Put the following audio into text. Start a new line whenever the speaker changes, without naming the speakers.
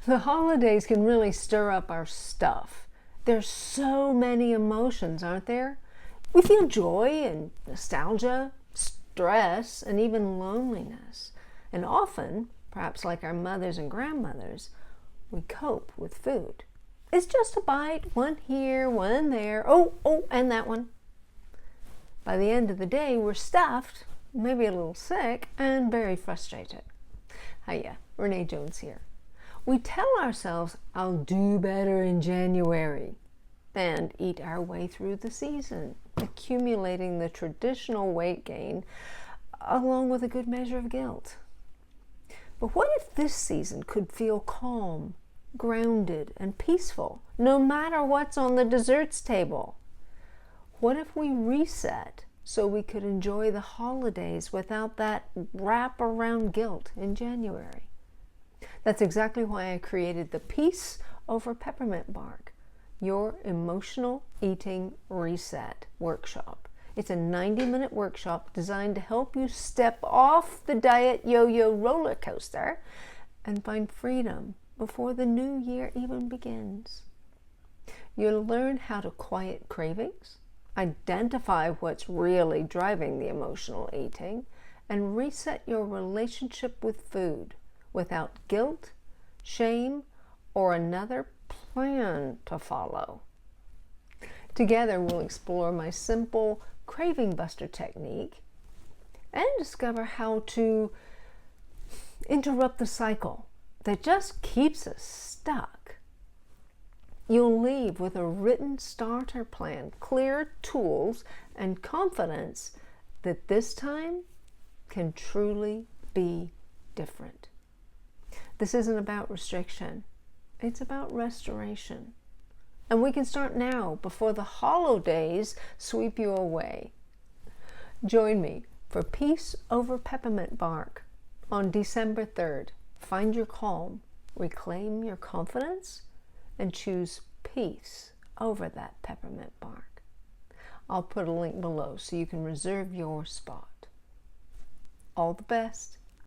The holidays can really stir up our stuff. There's so many emotions, aren't there? We feel joy and nostalgia, stress, and even loneliness. And often, perhaps like our mothers and grandmothers, we cope with food. It's just a bite, one here, one there, oh, and that one. By the end of the day, we're stuffed, maybe a little sick, and very frustrated. Hiya, Renee Jones here. We tell ourselves, I'll do better in January, and eat our way through the season, accumulating the traditional weight gain along with a good measure of guilt. But what if this season could feel calm, grounded, and peaceful, no matter what's on the desserts table? What if we reset so we could enjoy the holidays without that wrap-around guilt in January? That's exactly why I created the Peace Over Peppermint Bark, your emotional eating reset workshop. It's a 90-minute workshop designed to help you step off the diet yo-yo roller coaster and find freedom before the new year even begins. You'll learn how to quiet cravings, identify what's really driving the emotional eating, and reset your relationship with food without guilt, shame, or another plan to follow. Together, we'll explore my simple craving buster technique and discover how to interrupt the cycle that just keeps us stuck. You'll leave with a written starter plan, clear tools, and confidence that this time can truly be different. This isn't about restriction. It's about restoration. And we can start now before the holidays sweep you away. Join me for Peace Over Peppermint Bark on December 3rd. Find your calm, reclaim your confidence, and choose peace over that peppermint bark. I'll put a link below so you can reserve your spot. All the best.